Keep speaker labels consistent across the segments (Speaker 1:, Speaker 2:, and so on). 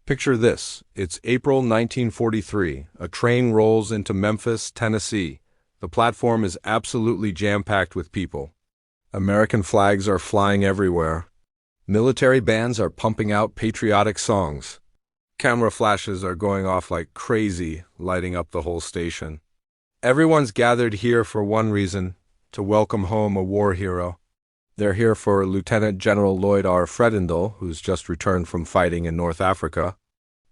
Speaker 1: Picture this. It's April 1943. A train rolls into Memphis, Tennessee. The platform is absolutely jam-packed with people. American flags are flying everywhere. Military bands are pumping out patriotic songs. Camera flashes are going off like crazy, lighting up the whole station. Everyone's gathered here for one reason: to welcome home a war hero. They're here for Lieutenant General Lloyd R. Fredendall, who's just returned from fighting in North Africa.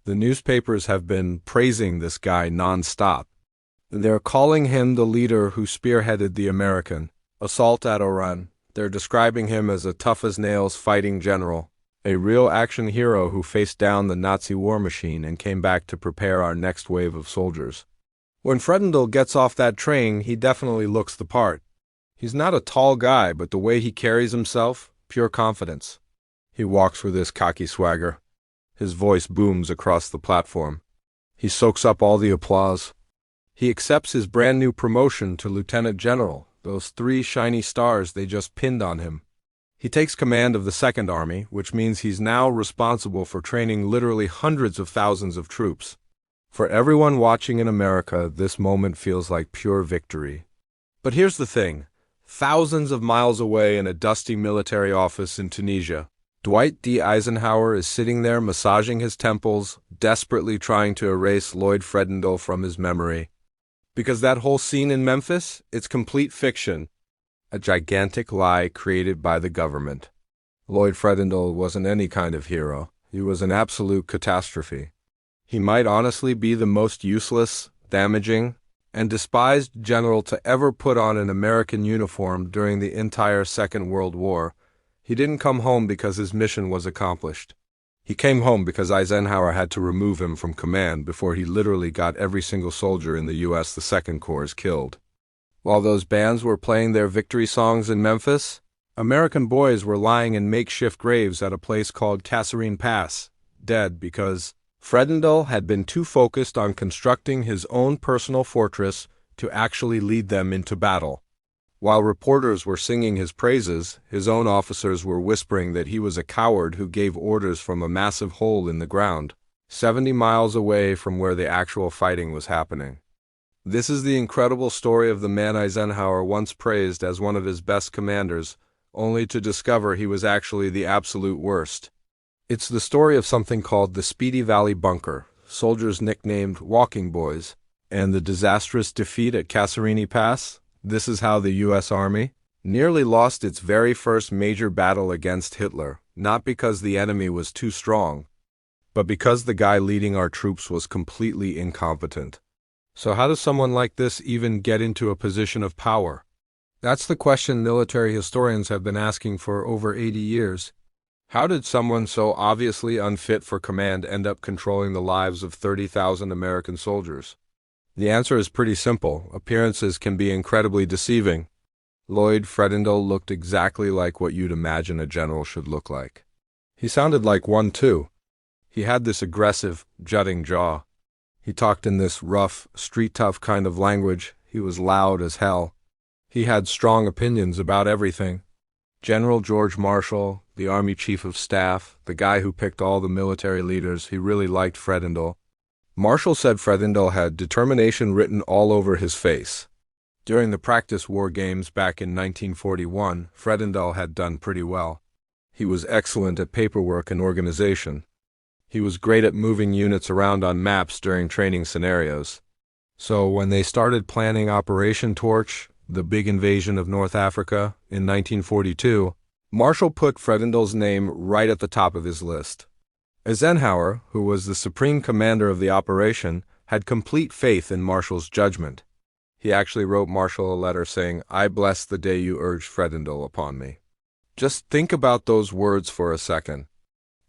Speaker 1: The newspapers have been praising this guy non-stop. They're calling him the leader who spearheaded the American assault at Oran. They're describing him as a tough-as-nails fighting general, a real action hero who faced down the Nazi war machine and came back to prepare our next wave of soldiers. When Fredendall gets off that train, he definitely looks the part. He's not a tall guy, but the way he carries himself, pure confidence. He walks with his cocky swagger. His voice booms across the platform. He soaks up all the applause. He accepts his brand new promotion to Lieutenant General, those 3 shiny stars they just pinned on him. He takes command of the Second Army, which means he's now responsible for training literally hundreds of thousands of troops. For everyone watching in America, this moment feels like pure victory. But here's the thing. Thousands of miles away in a dusty military office in Tunisia, Dwight D. Eisenhower is sitting there massaging his temples, desperately trying to erase Lloyd Fredendall from his memory. Because that whole scene in Memphis, it's complete fiction. A gigantic lie created by the government. Lloyd Fredendall wasn't any kind of hero. He was an absolute catastrophe. He might honestly be the most useless, damaging, and despised general to ever put on an American uniform during the entire Second World War. He didn't come home because his mission was accomplished. He came home because Eisenhower had to remove him from command before he literally got every single soldier in the U.S. the Second Corps killed. While those bands were playing their victory songs in Memphis, American boys were lying in makeshift graves at a place called Kasserine Pass, dead because Fredendall had been too focused on constructing his own personal fortress to actually lead them into battle. While reporters were singing his praises, his own officers were whispering that he was a coward who gave orders from a massive hole in the ground, 70 miles away from where the actual fighting was happening. This is the incredible story of the man Eisenhower once praised as one of his best commanders, only to discover he was actually the absolute worst. It's the story of something called the Speedy Valley bunker, soldiers nicknamed Walking Boys, and the disastrous defeat at Kasserine Pass. This is how the U.S. Army nearly lost its very first major battle against Hitler, not because the enemy was too strong, but because the guy leading our troops was completely incompetent. So how does someone like this even get into a position of power? That's the question military historians have been asking for over 80 years. How did someone so obviously unfit for command end up controlling the lives of 30,000 American soldiers? The answer is pretty simple. Appearances can be incredibly deceiving. Lloyd Fredendall looked exactly like what you'd imagine a general should look like. He sounded like one too. He had this aggressive, jutting jaw. He talked in this rough, street-tough kind of language. He was loud as hell. He had strong opinions about everything. General George Marshall, the Army Chief of Staff, the guy who picked all the military leaders, he really liked Fredendall. Marshall said Fredendall had determination written all over his face. During the practice war games back in 1941, Fredendall had done pretty well. He was excellent at paperwork and organization. He was great at moving units around on maps during training scenarios. So when they started planning Operation Torch, the big invasion of North Africa, in 1942, Marshall put Fredendall's name right at the top of his list. Eisenhower, who was the supreme commander of the operation, had complete faith in Marshall's judgment. He actually wrote Marshall a letter saying, "I bless the day you urged Fredendall upon me." Just think about those words for a second.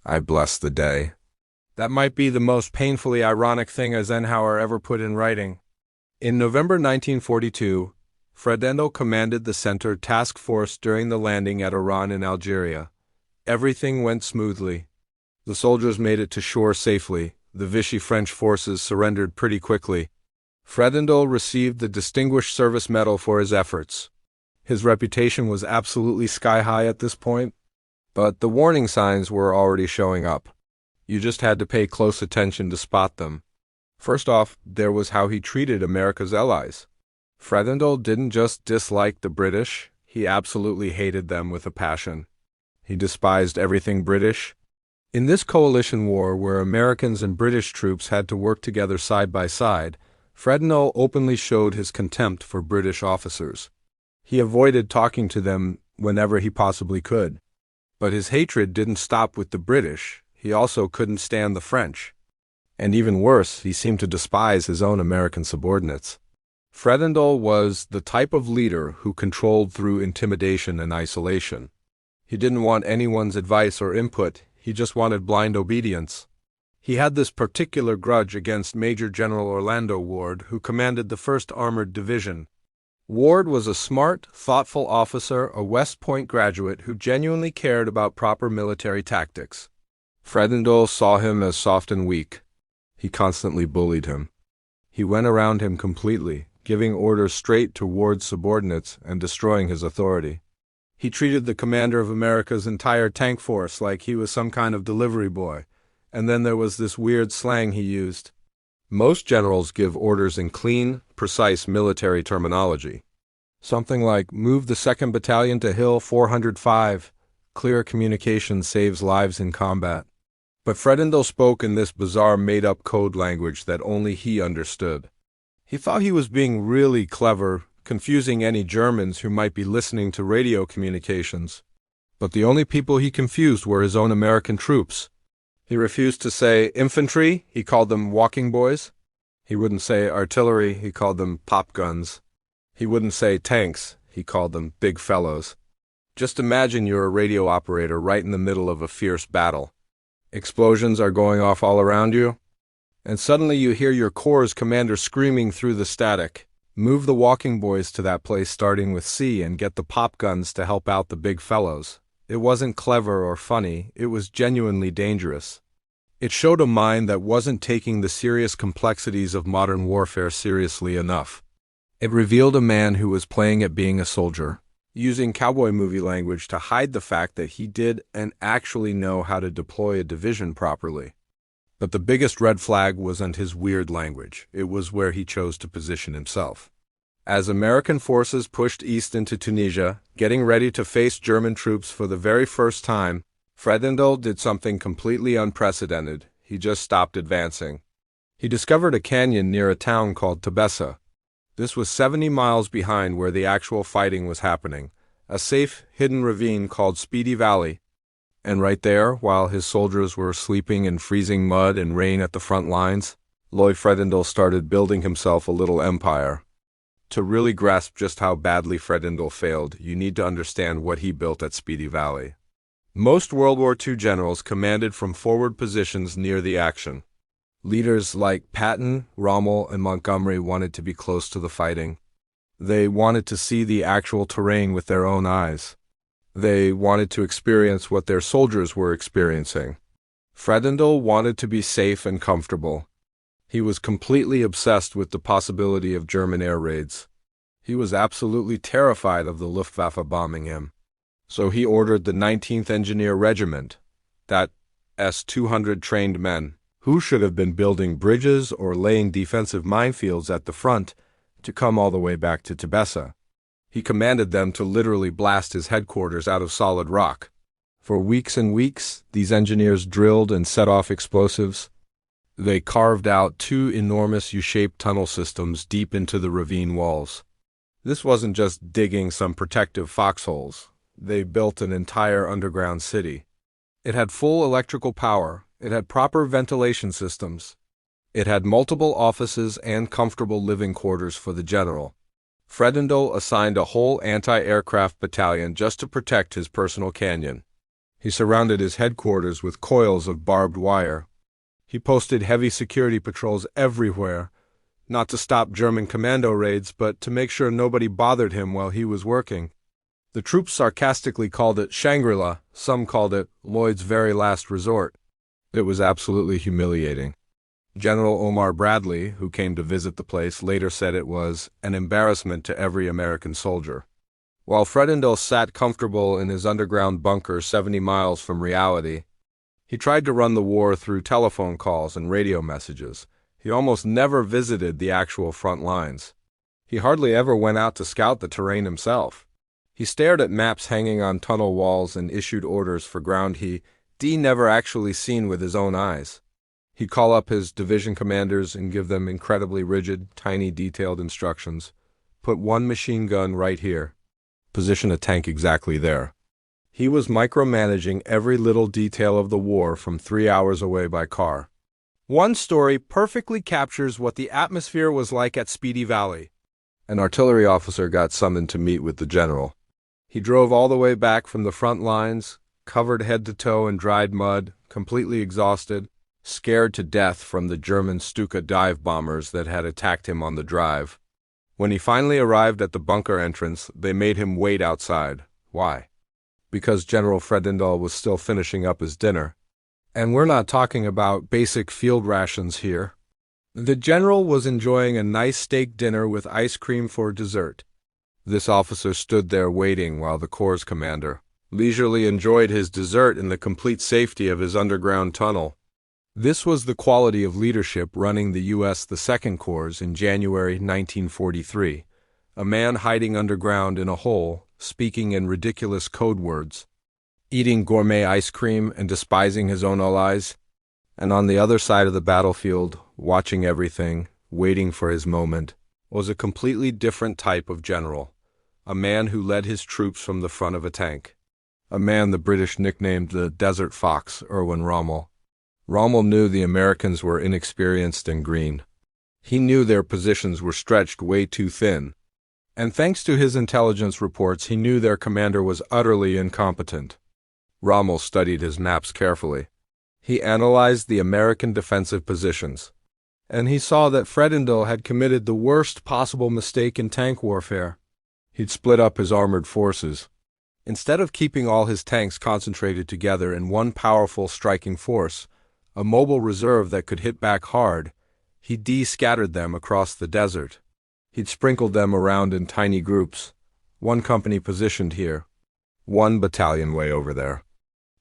Speaker 1: I bless the day. That might be the most painfully ironic thing Eisenhower ever put in writing. In November 1942, Fredendall commanded the Center Task Force during the landing at Oran in Algeria. Everything went smoothly. The soldiers made it to shore safely. The Vichy French forces surrendered pretty quickly. Fredendall received the Distinguished Service Medal for his efforts. His reputation was absolutely sky-high at this point, but the warning signs were already showing up. You just had to pay close attention to spot them. First off, there was how he treated America's allies. Fredendall didn't just dislike the British, he absolutely hated them with a passion. He despised everything British. In this coalition war where Americans and British troops had to work together side by side, Fredendall openly showed his contempt for British officers. He avoided talking to them whenever he possibly could. But his hatred didn't stop with the British, he also couldn't stand the French. And even worse, he seemed to despise his own American subordinates. Fredendall was the type of leader who controlled through intimidation and isolation. He didn't want anyone's advice or input, he just wanted blind obedience. He had this particular grudge against Major General Orlando Ward, who commanded the 1st Armored Division. Ward was a smart, thoughtful officer, a West Point graduate who genuinely cared about proper military tactics. Fredendall saw him as soft and weak. He constantly bullied him. He went around him completely, giving orders straight to Ward's subordinates and destroying his authority. He treated the commander of America's entire tank force like he was some kind of delivery boy, and then there was this weird slang he used. Most generals give orders in clean, precise military terminology. Something like, move the 2nd Battalion to Hill 405. Clear communication saves lives in combat. But Fredendall spoke in this bizarre made-up code language that only he understood. He thought he was being really clever, confusing any Germans who might be listening to radio communications. But the only people he confused were his own American troops. He refused to say infantry, he called them walking boys. He wouldn't say artillery, he called them pop guns. He wouldn't say tanks, he called them big fellows. Just imagine you're a radio operator right in the middle of a fierce battle. Explosions are going off all around you, and suddenly you hear your corps commander screaming through the static, move the walking boys to that place starting with C and get the pop guns to help out the big fellows. It wasn't clever or funny, it was genuinely dangerous. It showed a mind that wasn't taking the serious complexities of modern warfare seriously enough. It revealed a man who was playing at being a soldier, using cowboy movie language to hide the fact that he did and actually know how to deploy a division properly. But the biggest red flag wasn't his weird language, it was where he chose to position himself. As American forces pushed east into Tunisia, getting ready to face German troops for the very first time, Fredendall did something completely unprecedented. He just stopped advancing. He discovered a canyon near a town called Tebessa. This was 70 miles behind where the actual fighting was happening, a safe, hidden ravine called Speedy Valley. And right there, while his soldiers were sleeping in freezing mud and rain at the front lines, Lloyd Fredendall started building himself a little empire. To really grasp just how badly Fredendall failed, you need to understand what he built at Speedy Valley. Most World War II generals commanded from forward positions near the action. Leaders like Patton, Rommel, and Montgomery wanted to be close to the fighting. They wanted to see the actual terrain with their own eyes. They wanted to experience what their soldiers were experiencing. Fredendall wanted to be safe and comfortable. He was completely obsessed with the possibility of German air raids. He was absolutely terrified of the Luftwaffe bombing him. So he ordered the 19th Engineer Regiment, that S-200 trained men, who should have been building bridges or laying defensive minefields at the front, to come all the way back to Tebessa. He commanded them to literally blast his headquarters out of solid rock. For weeks and weeks, these engineers drilled and set off explosives. They carved out 2 enormous U-shaped tunnel systems deep into the ravine walls. This wasn't just digging some protective foxholes. They built an entire underground city. It had full electrical power. It had proper ventilation systems. It had multiple offices and comfortable living quarters for the general. Fredendall assigned a whole anti-aircraft battalion just to protect his personal canyon. He surrounded his headquarters with coils of barbed wire. He posted heavy security patrols everywhere, not to stop German commando raids, but to make sure nobody bothered him while he was working. The troops sarcastically called it Shangri-La, some called it Lloyd's very last resort. It was absolutely humiliating. General Omar Bradley, who came to visit the place, later said it was an embarrassment to every American soldier. While Fredendall sat comfortable in his underground bunker 70 miles from reality, He tried to run the war through telephone calls and radio messages. He almost never visited the actual front lines. He hardly ever went out to scout the terrain himself. He stared at maps hanging on tunnel walls and issued orders for ground D never actually seen with his own eyes. He'd call up his division commanders and give them incredibly rigid, tiny, detailed instructions. Put one machine gun right here. Position a tank exactly there. He was micromanaging every little detail of the war from 3 hours away by car. One story perfectly captures what the atmosphere was like at Speedy Valley. An artillery officer got summoned to meet with the general. He drove all the way back from the front lines, covered head to toe in dried mud, completely exhausted, scared to death from the German Stuka dive bombers that had attacked him on the drive. When he finally arrived at the bunker entrance, they made him wait outside. Why? Because General Fredendall was still finishing up his dinner. And we're not talking about basic field rations here. The general was enjoying a nice steak dinner with ice cream for dessert. This officer stood there waiting while the Corps commander leisurely enjoyed his dessert in the complete safety of his underground tunnel. This was the quality of leadership running the U.S. the Second Corps in January 1943. A man hiding underground in a hole, speaking in ridiculous code words, eating gourmet ice cream and despising his own allies, and on the other side of the battlefield, watching everything, waiting for his moment, was a completely different type of general, a man who led his troops from the front of a tank, a man the British nicknamed the Desert Fox, Erwin Rommel. Rommel knew the Americans were inexperienced and green. He knew their positions were stretched way too thin. And thanks to his intelligence reports, he knew their commander was utterly incompetent. Rommel studied his maps carefully. He analyzed the American defensive positions. And he saw that Fredendall had committed the worst possible mistake in tank warfare. He'd split up his armored forces. Instead of keeping all his tanks concentrated together in one powerful striking force, a mobile reserve that could hit back hard, he de-scattered them across the desert. He'd sprinkled them around in tiny groups, one company positioned here, one battalion way over there.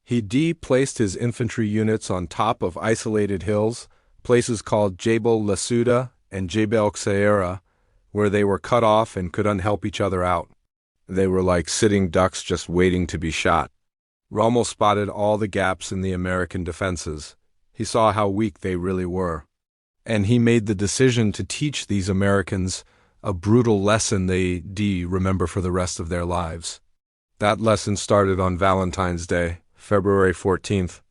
Speaker 1: He de-placed his infantry units on top of isolated hills, places called Jebel Lasuda and Jebel Ksaira, where they were cut off and couldn't help each other out. They were like sitting ducks just waiting to be shot. Rommel spotted all the gaps in the American defenses. He saw how weak they really were. And he made the decision to teach these Americans a brutal lesson they remember for the rest of their lives. That lesson started on Valentine's Day, February 14th,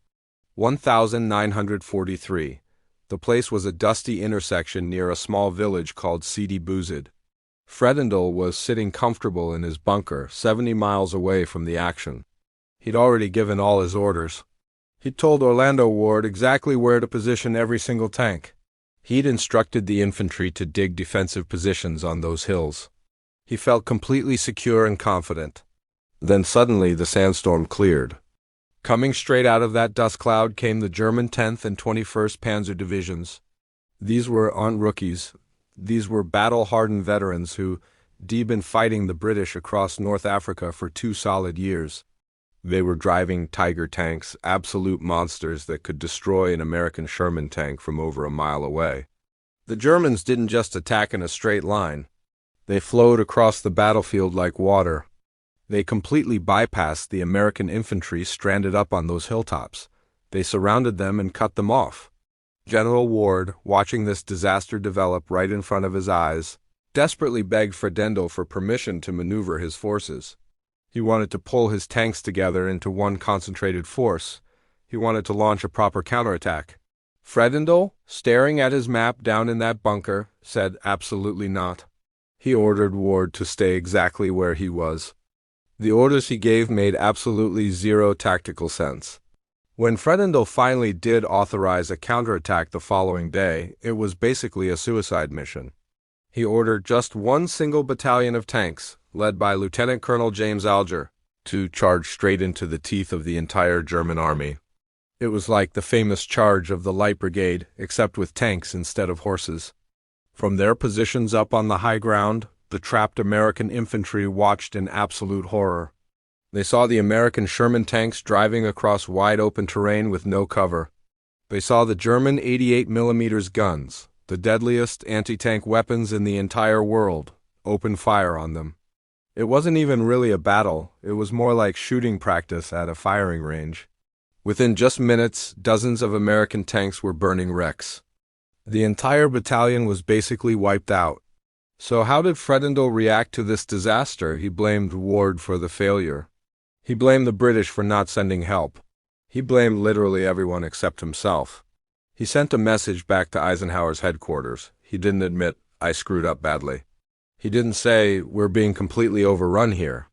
Speaker 1: 1943. The place was a dusty intersection near a small village called Sidi Bouzid. Fredendall was sitting comfortable in his bunker, 70 miles away from the action. He'd already given all his orders. He'd told Orlando Ward exactly where to position every single tank. He'd instructed the infantry to dig defensive positions on those hills. He felt completely secure and confident. Then suddenly the sandstorm cleared. Coming straight out of that dust cloud came the German 10th and 21st Panzer Divisions. These aren't rookies. These were battle-hardened veterans who'd been fighting the British across North Africa for 2 solid years. They were driving Tiger tanks, absolute monsters that could destroy an American Sherman tank from over a mile away. The Germans didn't just attack in a straight line. They flowed across the battlefield like water. They completely bypassed the American infantry stranded up on those hilltops. They surrounded them and cut them off. General Ward, watching this disaster develop right in front of his eyes, desperately begged Fredendall for permission to maneuver his forces. He wanted to pull his tanks together into one concentrated force. He wanted to launch a proper counterattack. Fredendall, staring at his map down in that bunker, said absolutely not. He ordered Ward to stay exactly where he was. The orders he gave made absolutely zero tactical sense. When Fredendall finally did authorize a counterattack the following day, it was basically a suicide mission. He ordered just one single battalion of tanks, led by Lieutenant Colonel James Alger, to charge straight into the teeth of the entire German army. It was like the famous charge of the Light Brigade, except with tanks instead of horses. From their positions up on the high ground, the trapped American infantry watched in absolute horror. They saw the American Sherman tanks driving across wide-open terrain with no cover. They saw the German 88mm guns, the deadliest anti-tank weapons in the entire world, open fire on them. It wasn't even really a battle, it was more like shooting practice at a firing range. Within just minutes, dozens of American tanks were burning wrecks. The entire battalion was basically wiped out. So how did Fredendall react to this disaster? He blamed Ward for the failure. He blamed the British for not sending help. He blamed literally everyone except himself. He sent a message back to Eisenhower's headquarters. He didn't admit, "I screwed up badly." He didn't say, "We're being completely overrun here."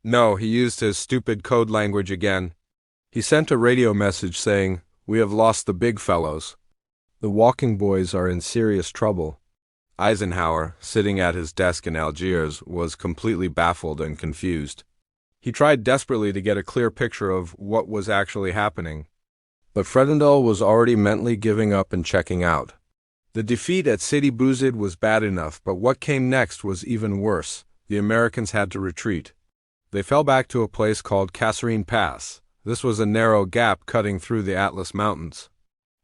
Speaker 1: No, he used his stupid code language again. He sent a radio message saying, "We have lost the big fellows. The walking boys are in serious trouble." Eisenhower, sitting at his desk in Algiers, was completely baffled and confused. He tried desperately to get a clear picture of what was actually happening. But Fredendall was already mentally giving up and checking out. The defeat at Sidi Bouzid was bad enough, but what came next was even worse. The Americans had to retreat. They fell back to a place called Kasserine Pass. This was a narrow gap cutting through the Atlas Mountains.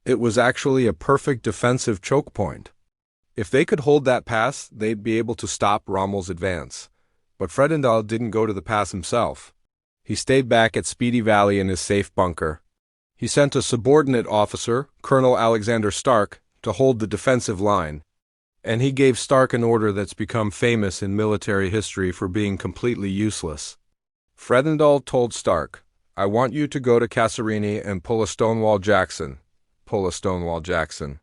Speaker 1: It was actually a perfect defensive choke point. If they could hold that pass, they'd be able to stop Rommel's advance. But Fredendall didn't go to the pass himself. He stayed back at Speedy Valley in his safe bunker. He sent a subordinate officer, Colonel Alexander Stark, to hold the defensive line. And he gave Stark an order that's become famous in military history for being completely useless. Fredendall told Stark, "I want you to go to Kasserine and pull a Stonewall Jackson." Pull a Stonewall Jackson.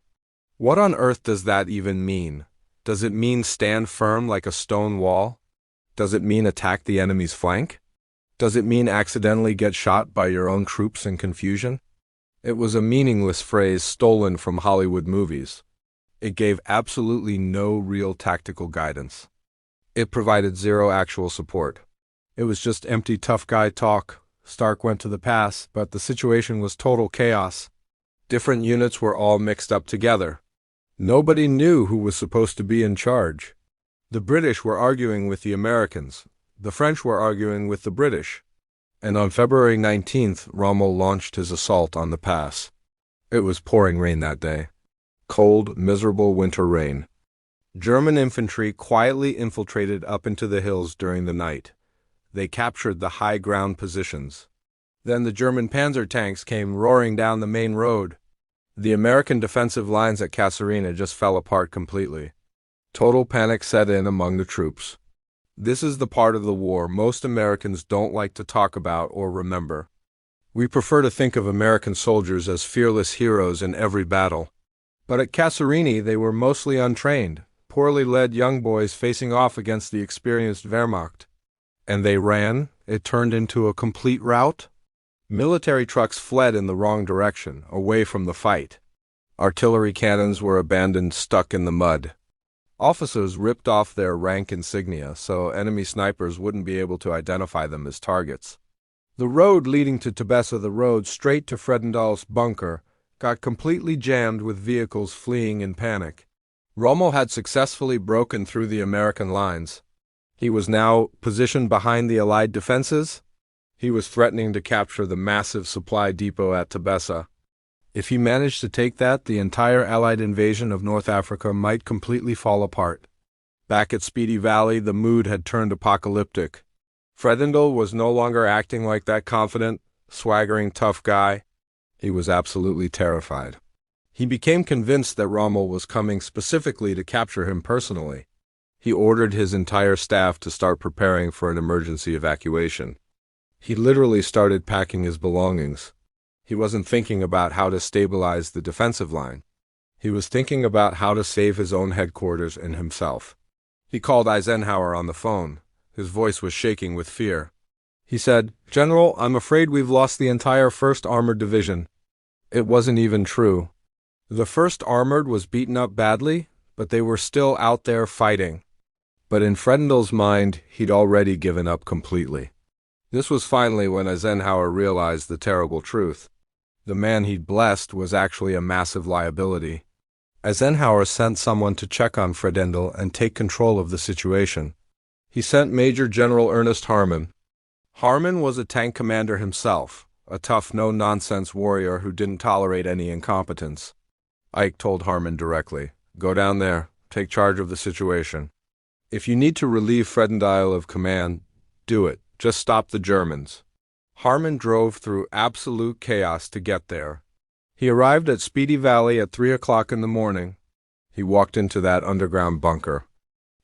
Speaker 1: What on earth does that even mean? Does it mean stand firm like a stone wall? Does it mean attack the enemy's flank? Does it mean accidentally get shot by your own troops in confusion? It was a meaningless phrase stolen from Hollywood movies. It gave absolutely no real tactical guidance. It provided zero actual support. It was just empty tough guy talk. Stark went to the pass, but the situation was total chaos. Different units were all mixed up together. Nobody knew who was supposed to be in charge. The British were arguing with the Americans. The French were arguing with the British. And on February 19th, Rommel launched his assault on the pass. It was pouring rain that day. Cold, miserable winter rain. German infantry quietly infiltrated up into the hills during the night. They captured the high ground positions. Then the German panzer tanks came roaring down the main road. The American defensive lines at Kasserine just fell apart completely. Total panic set in among the troops. This is the part of the war most Americans don't like to talk about or remember. We prefer to think of American soldiers as fearless heroes in every battle. But at Kasserine they were mostly untrained, poorly led young boys facing off against the experienced Wehrmacht. And they ran. It turned into a complete rout. Military trucks fled in the wrong direction, away from the fight. Artillery cannons were abandoned, stuck in the mud. Officers ripped off their rank insignia so enemy snipers wouldn't be able to identify them as targets. The road leading to Tebessa, the road straight to Fredendall's bunker, got completely jammed with vehicles fleeing in panic. Rommel had successfully broken through the American lines. He was now positioned behind the Allied defenses. He was threatening to capture the massive supply depot at Tebessa. If he managed to take that, the entire Allied invasion of North Africa might completely fall apart. Back at Speedy Valley, the mood had turned apocalyptic. Fredendall was no longer acting like that confident, swaggering tough guy. He was absolutely terrified. He became convinced that Rommel was coming specifically to capture him personally. He ordered his entire staff to start preparing for an emergency evacuation. He literally started packing his belongings. He wasn't thinking about how to stabilize the defensive line. He was thinking about how to save his own headquarters and himself. He called Eisenhower on the phone. His voice was shaking with fear. He said, "General, I'm afraid we've lost the entire 1st Armored Division." It wasn't even true. The 1st Armored was beaten up badly, but they were still out there fighting. But in Fredendall's mind, he'd already given up completely. This was finally when Eisenhower realized the terrible truth. The man he'd blessed was actually a massive liability. Eisenhower sent someone to check on Fredendall and take control of the situation. He sent Major General Ernest Harmon. Harmon was a tank commander himself, a tough, no-nonsense warrior who didn't tolerate any incompetence. Ike told Harmon directly, "Go down there, take charge of the situation. If you need to relieve Fredendall of command, do it. Just stop the Germans." Harmon drove through absolute chaos to get there. He arrived at Speedy Valley at 3 o'clock in the morning. He walked into that underground bunker.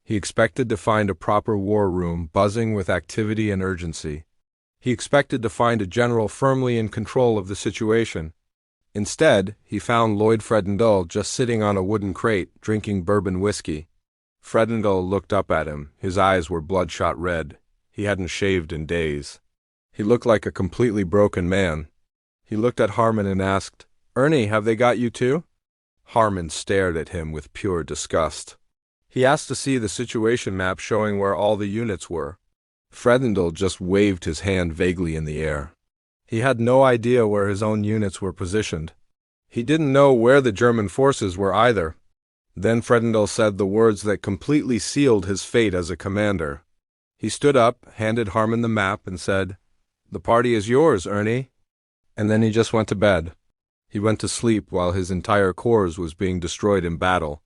Speaker 1: He expected to find a proper war room buzzing with activity and urgency. He expected to find a general firmly in control of the situation. Instead, he found Lloyd Fredendall just sitting on a wooden crate, drinking bourbon whiskey. Fredendall looked up at him. His eyes were bloodshot red. He hadn't shaved in days. He looked like a completely broken man. He looked at Harmon and asked, "Ernie, have they got you too?" Harmon stared at him with pure disgust. He asked to see the situation map showing where all the units were. Fredendall just waved his hand vaguely in the air. He had no idea where his own units were positioned. He didn't know where the German forces were either. Then Fredendall said the words that completely sealed his fate as a commander. He stood up, handed Harmon the map, and said, "The party is yours, Ernie." And then he just went to bed. He went to sleep while his entire corps was being destroyed in battle.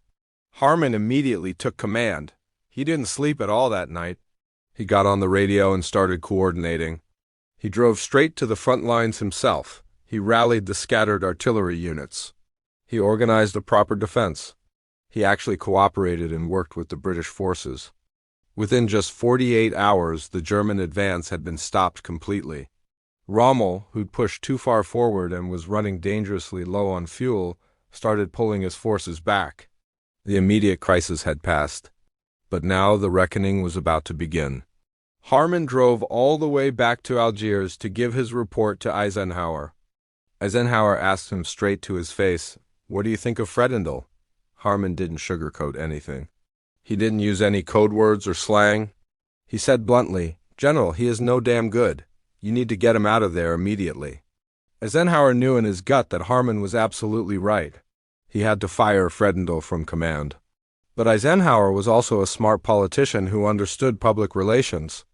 Speaker 1: Harmon immediately took command. He didn't sleep at all that night. He got on the radio and started coordinating. He drove straight to the front lines himself. He rallied the scattered artillery units. He organized a proper defense. He actually cooperated and worked with the British forces. Within just 48 hours, the German advance had been stopped completely. Rommel, who'd pushed too far forward and was running dangerously low on fuel, started pulling his forces back. The immediate crisis had passed, but now the reckoning was about to begin. Harmon drove all the way back to Algiers to give his report to Eisenhower. Eisenhower asked him straight to his face, "What do you think of Fredendall?" Harmon didn't sugarcoat anything. He didn't use any code words or slang. He said bluntly, "General, he is no damn good. You need to get him out of there immediately." Eisenhower knew in his gut that Harmon was absolutely right. He had to fire Fredendall from command. But Eisenhower was also a smart politician who understood public relations.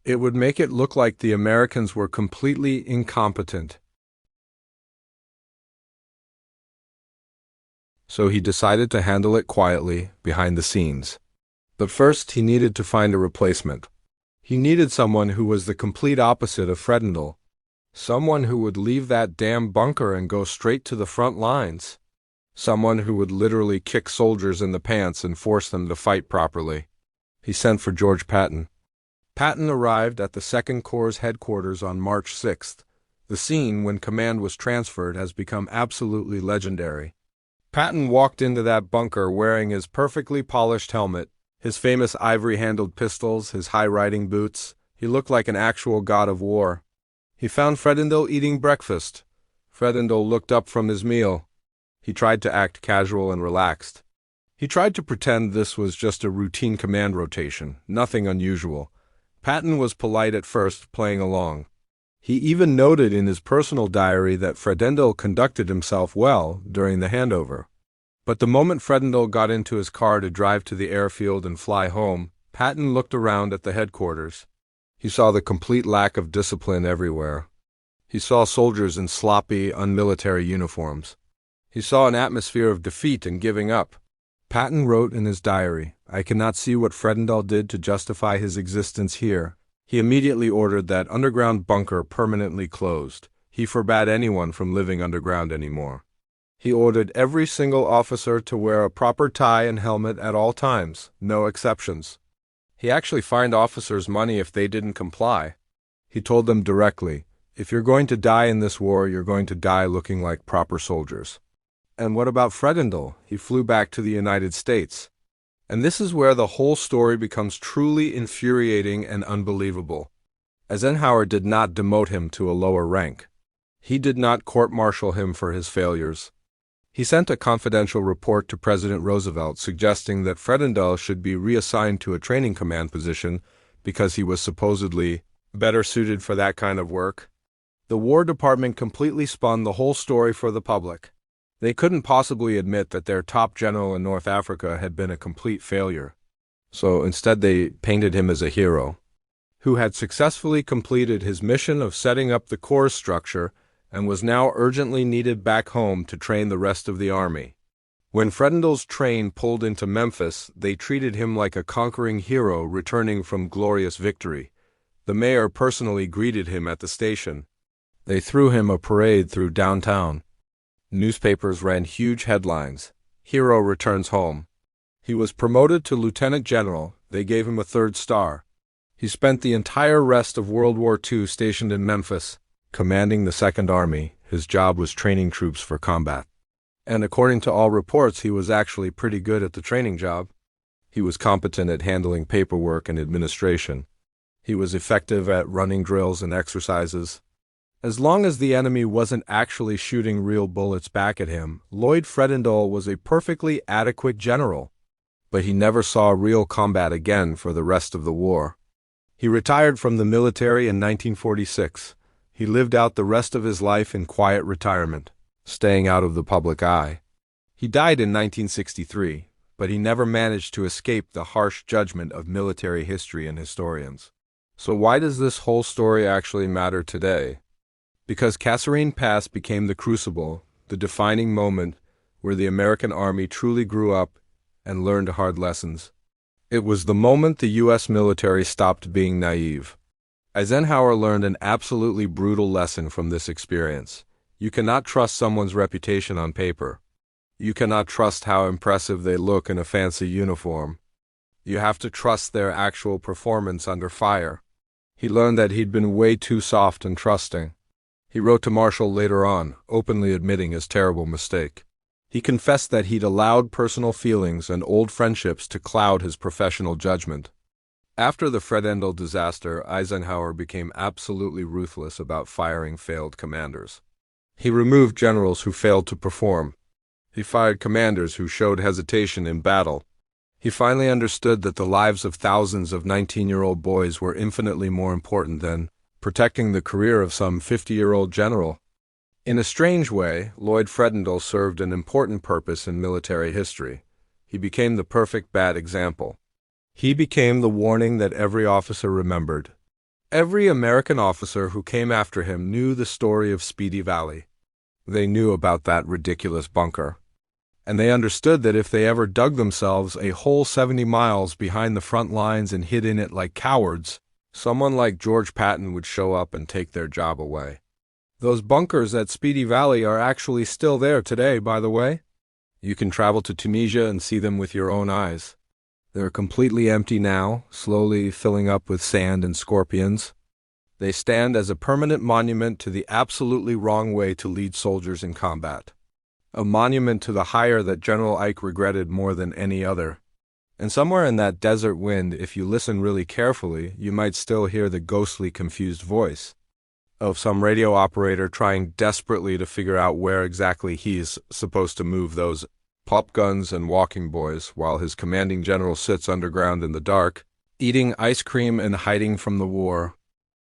Speaker 1: It would make it look like the Americans were completely incompetent. So he decided to handle it quietly, behind the scenes. But first, he needed to find a replacement. He needed someone who was the complete opposite of Fredendall. Someone who would leave that damn bunker and go straight to the front lines. Someone who would literally kick soldiers in the pants and force them to fight properly. He sent for George Patton. Patton arrived at the 2nd Corps' headquarters on March 6th. The scene when command was transferred has become absolutely legendary. Patton walked into that bunker wearing his perfectly polished helmet, his famous ivory-handled pistols, his high-riding boots. He looked like an actual god of war. He found Fredendall eating breakfast. Fredendall looked up from his meal. He tried to act casual and relaxed. He tried to pretend this was just a routine command rotation, nothing unusual. Patton was polite at first, playing along. He even noted in his personal diary that Fredendall conducted himself well during the handover. But the moment Fredendall got into his car to drive to the airfield and fly home, Patton looked around at the headquarters. He saw the complete lack of discipline everywhere. He saw soldiers in sloppy, unmilitary uniforms. He saw an atmosphere of defeat and giving up. Patton wrote in his diary, "I cannot see what Fredendall did to justify his existence here." He immediately ordered that underground bunker permanently closed. He forbade anyone from living underground anymore. He ordered every single officer to wear a proper tie and helmet at all times, no exceptions. He actually fined officers money if they didn't comply. He told them directly, "If you're going to die in this war, you're going to die looking like proper soldiers." And what about Fredendall? He flew back to the United States. And this is where the whole story becomes truly infuriating and unbelievable. Eisenhower did not demote him to a lower rank. He did not court-martial him for his failures. He sent a confidential report to President Roosevelt suggesting that Fredendall should be reassigned to a training command position because he was supposedly better suited for that kind of work. The War Department completely spun the whole story for the public. They couldn't possibly admit that their top general in North Africa had been a complete failure. So instead they painted him as a hero, who had successfully completed his mission of setting up the corps structure and was now urgently needed back home to train the rest of the army. When Fredendall's train pulled into Memphis, they treated him like a conquering hero returning from glorious victory. The mayor personally greeted him at the station. They threw him a parade through downtown. Newspapers ran huge headlines, "Hero returns home." He was promoted to lieutenant general. They gave him a 3rd star. He spent the entire rest of World War II stationed in Memphis, commanding the 2nd Army. His job was training troops for combat. And according to all reports, he was actually pretty good at the training job. He was competent at handling paperwork and administration. He was effective at running drills and exercises. As long as the enemy wasn't actually shooting real bullets back at him, Lloyd Fredendall was a perfectly adequate general. But he never saw real combat again for the rest of the war. He retired from the military in 1946. He lived out the rest of his life in quiet retirement, staying out of the public eye. He died in 1963, but he never managed to escape the harsh judgment of military history and historians. So why does this whole story actually matter today? Because Kasserine Pass became the crucible, the defining moment where the American Army truly grew up and learned hard lessons. It was the moment the U.S. military stopped being naive. Eisenhower learned an absolutely brutal lesson from this experience. You cannot trust someone's reputation on paper. You cannot trust how impressive they look in a fancy uniform. You have to trust their actual performance under fire. He learned that he'd been way too soft and trusting. He wrote to Marshall later on, openly admitting his terrible mistake. He confessed that he'd allowed personal feelings and old friendships to cloud his professional judgment. After the Fredendall disaster, Eisenhower became absolutely ruthless about firing failed commanders. He removed generals who failed to perform. He fired commanders who showed hesitation in battle. He finally understood that the lives of thousands of 19-year-old boys were infinitely more important than protecting the career of some 50-year-old general. In a strange way, Lloyd Fredendall served an important purpose in military history. He became the perfect bad example. He became the warning that every officer remembered. Every American officer who came after him knew the story of Speedy Valley. They knew about that ridiculous bunker. And they understood that if they ever dug themselves a whole 70 miles behind the front lines and hid in it like cowards, someone like George Patton would show up and take their job away. Those bunkers at Speedy Valley are actually still there today, by the way. You can travel to Tunisia and see them with your own eyes. They're completely empty now, slowly filling up with sand and scorpions. They stand as a permanent monument to the absolutely wrong way to lead soldiers in combat. A monument to the hire that General Ike regretted more than any other. And somewhere in that desert wind, if you listen really carefully, you might still hear the ghostly, confused voice of some radio operator trying desperately to figure out where exactly he's supposed to move those pop guns and walking boys while his commanding general sits underground in the dark, eating ice cream and hiding from the war.